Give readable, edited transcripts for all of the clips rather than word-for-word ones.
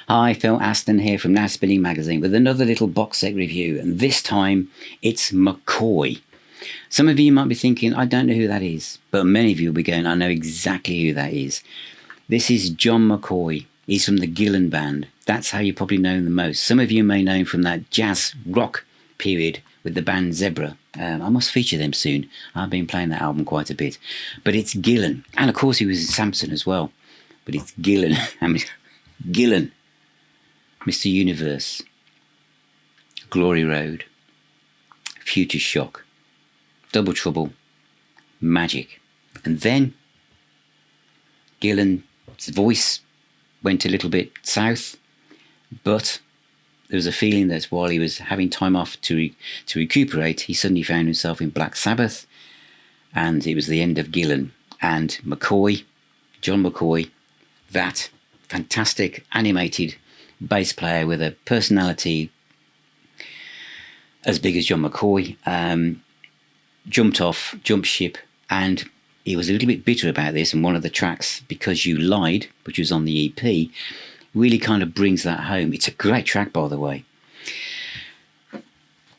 Hi, Phil Aston here from Now Spinning Magazine with another little box set review, and this time it's McCoy. Some of you might be thinking, I don't know who that is, but many of you will be going, I know exactly who that is. This is John McCoy. He's from the Gillan band. That's how you probably know him the most. Some of you may know him from that jazz rock period with the band Zebra. I must feature them soon. I've been playing that album quite a bit. But it's Gillan. And of course he was in Samson as well. But it's Gillan. Gillan. Mr. Universe. Glory Road. Future Shock. Double Trouble. Magic. And then Gillan's voice went a little bit south, but there was a feeling that while he was having time off to recuperate, he suddenly found himself in Black Sabbath, and it was the end of Gillan. And McCoy, John McCoy, that fantastic animated bass player with a personality as big as John McCoy, jumped ship, and he was a little bit bitter about this. And one of the tracks, Because You Lied, which was on the EP, really kind of brings that home. It's a great track, by the way.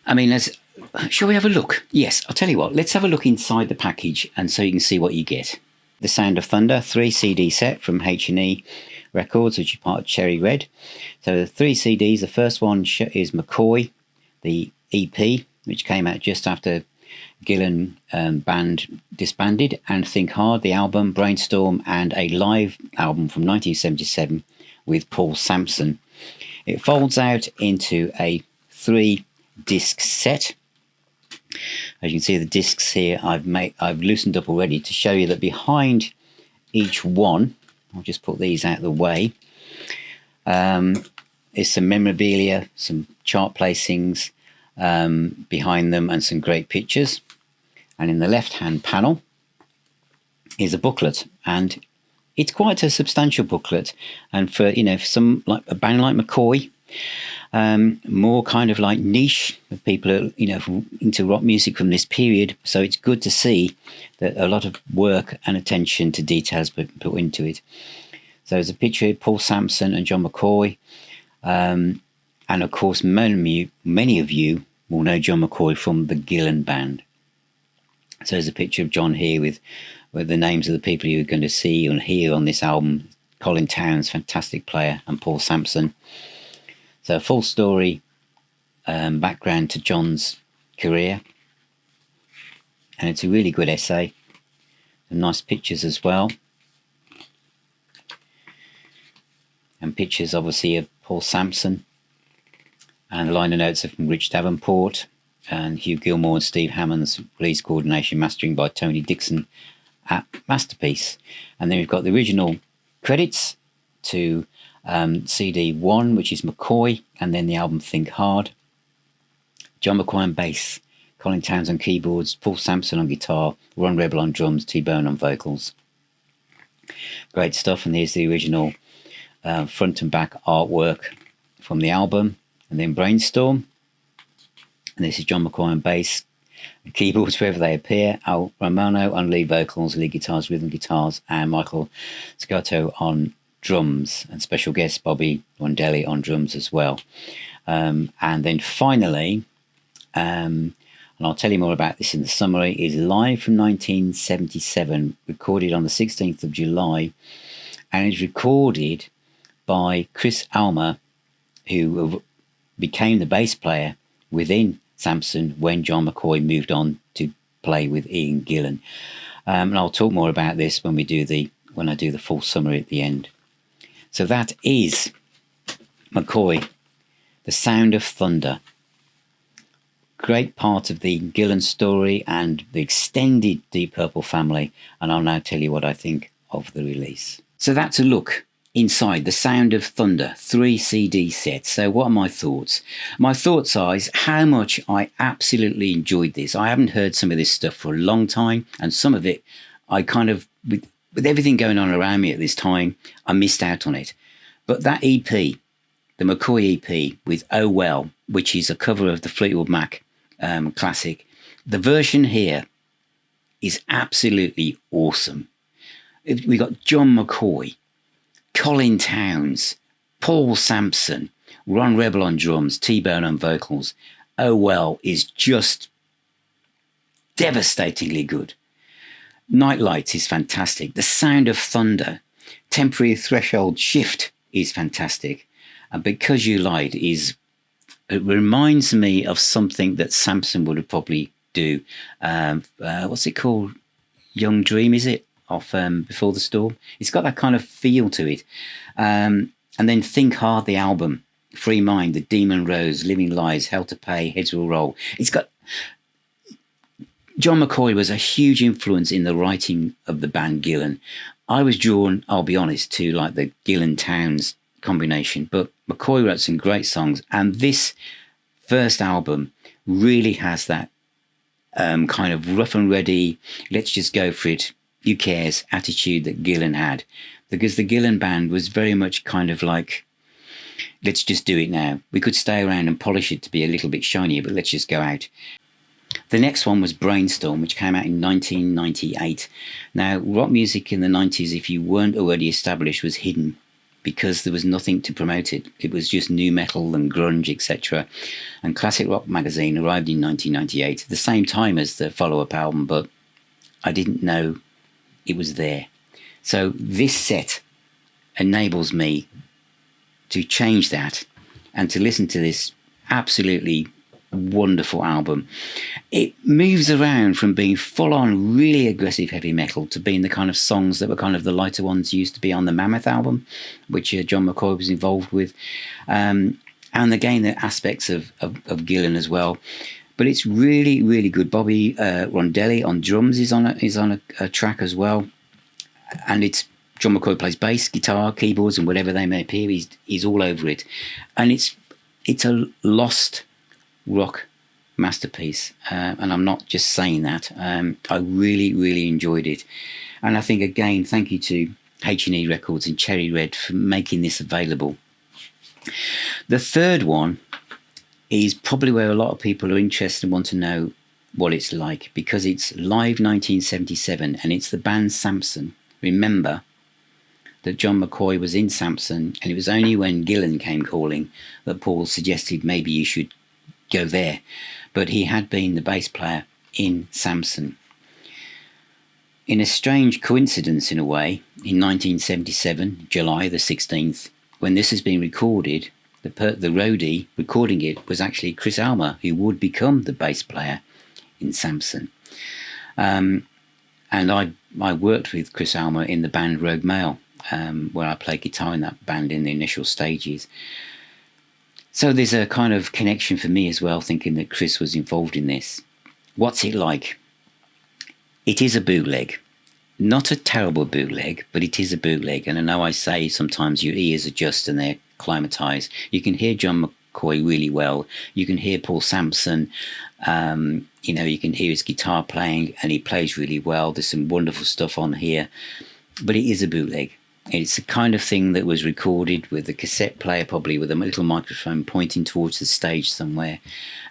I mean, shall we have a look? Yes, I'll tell you what, let's have a look inside the package and so you can see what you get. The Sound of Thunder 3 CD set from H&E Records, which is part of Cherry Red. So the 3 CDs, the first one is McCoy, the EP, which came out just after Gillan band disbanded, and Think Hard, the album, Brainstorm, and a live album from 1977 with Paul Samson. It folds out into a 3-disc set. As you can see, the discs here I've loosened up already to show you that behind each one, I'll just put these out of the way, is some memorabilia, some chart placings behind them, and some great pictures. And in the left-hand panel is a booklet, and it's quite a substantial booklet. And for some, like a band like McCoy, more kind of like niche, people are into rock music from this period. So it's good to see that a lot of work and attention to details put into it. So there's a picture of Paul Samson and John McCoy, and of course many of you will know John McCoy from the Gillan band. So there's a picture of John here with the names of the people you're going to see and hear on this album. Colin Towns, fantastic player, and Paul Samson. So a full story background to John's career. And it's a really good essay. Some nice pictures as well. And pictures obviously of Paul Samson. And the liner notes are from Rich Davenport and Hugh Gilmore and Steve Hammond's release coordination, mastering by Tony Dixon at Masterpiece. And then we've got the original credits to CD 1, which is McCoy, and then the album Think Hard. John McCoy on bass, Colin Towns on keyboards, Paul Samson on guitar, Ron Rebel on drums, T-Bone on vocals. Great stuff. And here's the original front and back artwork from the album. And then Brainstorm. And this is John McCoy on bass, keyboards wherever they appear, Al Romano on lead vocals, lead guitars, rhythm guitars, and Michael Scotto on drums, and special guest Bobby Rondelli on drums as well. And then finally, and I'll tell you more about this in the summary, is live from 1977, recorded on the 16th of July, and is recorded by Chris Almer, who became the bass player within Samson when John McCoy moved on to play with Ian Gillan. And I'll talk more about this when I do the full summary at the end. So that is McCoy, The Sound of Thunder. Great part of the Gillan story and the extended Deep Purple family. And I'll now tell you what I think of the release. So that's a look inside The Sound of Thunder 3 CD set. So what are my thoughts? My thoughts are how much I absolutely enjoyed this. I haven't heard some of this stuff for a long time, and some of it I kind of, with everything going on around me at this time, I missed out on it. But that EP, the McCoy EP with Oh Well, which is a cover of the Fleetwood Mac classic, the version here is absolutely awesome. We got John McCoy, Colin Towns, Paul Samson, Ron Rebel on drums, T-Bone on vocals. Oh Well is just devastatingly good. Night Lights is fantastic. The Sound of Thunder, Temporary Threshold Shift is fantastic. And Because You Lied it reminds me of something that Samson would probably do. What's it called? Young Dream, is it? Off Before the Storm. It's got that kind of feel to it. And then Think Hard, the album, Free Mind, The Demon Rose, Living Lies, Hell to Pay, Heads Will Roll. It's got... John McCoy was a huge influence in the writing of the band Gillan. I was drawn, I'll be honest, to like the Gillan Towns combination, but McCoy wrote some great songs, and this first album really has that kind of rough and ready, let's just go for it, who cares attitude that Gillan had, because the Gillan band was very much kind of like, let's just do it now. We could stay around and polish it to be a little bit shinier, but let's just go out. The next one was Brainstorm, which came out in 1998. Now, rock music in the 90s, if you weren't already established, was hidden because there was nothing to promote it. It was just nu metal and grunge, etc. And Classic Rock magazine arrived in 1998, at the same time as the follow-up album, but I didn't know it was there. So this set enables me to change that and to listen to this absolutely wonderful album. It moves around from being full-on really aggressive heavy metal to being the kind of songs that were kind of the lighter ones used to be on the Mammoth album, which John McCoy was involved with, and again the aspects of Gillan as well. But it's really, really good. Bobby Rondelli on drums is on a track as well, and it's John McCoy plays bass, guitar, keyboards, and whatever they may appear. He's all over it, and it's a lost rock masterpiece, and I'm not just saying that. I really, really enjoyed it, and I think again, thank you to H&E Records and Cherry Red for making this available. The third one is probably where a lot of people are interested and want to know what it's like, because it's live 1977 and it's the band Samson. Remember that John McCoy was in Samson, and it was only when Gillan came calling that Paul suggested maybe you should go there, but he had been the bass player in Samson. In a strange coincidence, in a way, in 1977, July the 16th, when this has been recorded, the roadie recording it was actually Chris Almer, who would become the bass player in Samson. And I worked with Chris Almer in the band Rogue Male, where I played guitar in that band in the initial stages. So there's a kind of connection for me as well, thinking that Chris was involved in this. What's it like? It is a bootleg. Not a terrible bootleg, but it is a bootleg. And I know I say sometimes your ears adjust and they're climatized. You can hear John McCoy really well. You can hear Paul Samson. You can hear his guitar playing, and he plays really well. There's some wonderful stuff on here. But it is a bootleg. It's the kind of thing that was recorded with a cassette player, probably with a little microphone pointing towards the stage somewhere,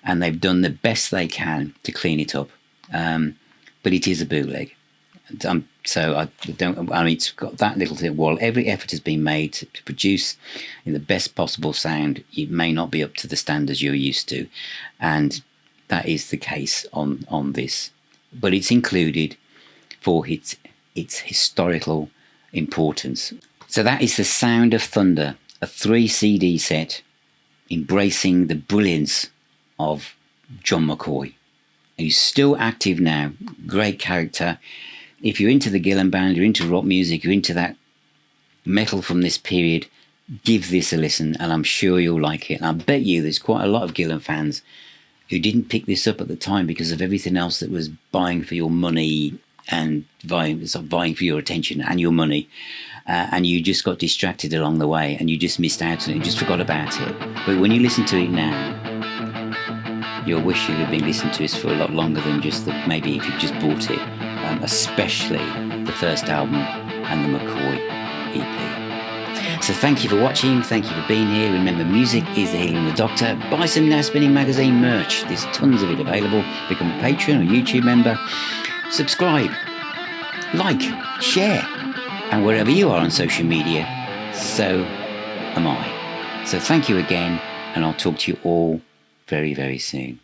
and they've done the best they can to clean it up. But it is a bootleg. It's got that little thing. While every effort has been made to produce in the best possible sound, it may not be up to the standards you're used to, and that is the case on this. But it's included for its historical importance. So that is The Sound of Thunder, a 3 CD set embracing the brilliance of John McCoy. He's still active now, great character. If you're into the Gillan band, you're into rock music, you're into that metal from this period, give this a listen, and I'm sure you'll like it. And I bet you there's quite a lot of Gillan fans who didn't pick this up at the time because of everything else that was buying for your money and vying for your attention and your money, and you just got distracted along the way and you just missed out on it and just forgot about it. But when you listen to it now, you'll wish you'd have been listening to this for a lot longer than just maybe if you just bought it, especially the first album and the McCoy EP. So thank you for watching, thank you for being here. Remember, music is the healing of the doctor. Buy some Now Spinning magazine merch, there's tons of it available. Become a Patron or YouTube member. Subscribe, like, share, and wherever you are on social media, so am I. So thank you again, and I'll talk to you all very, very soon.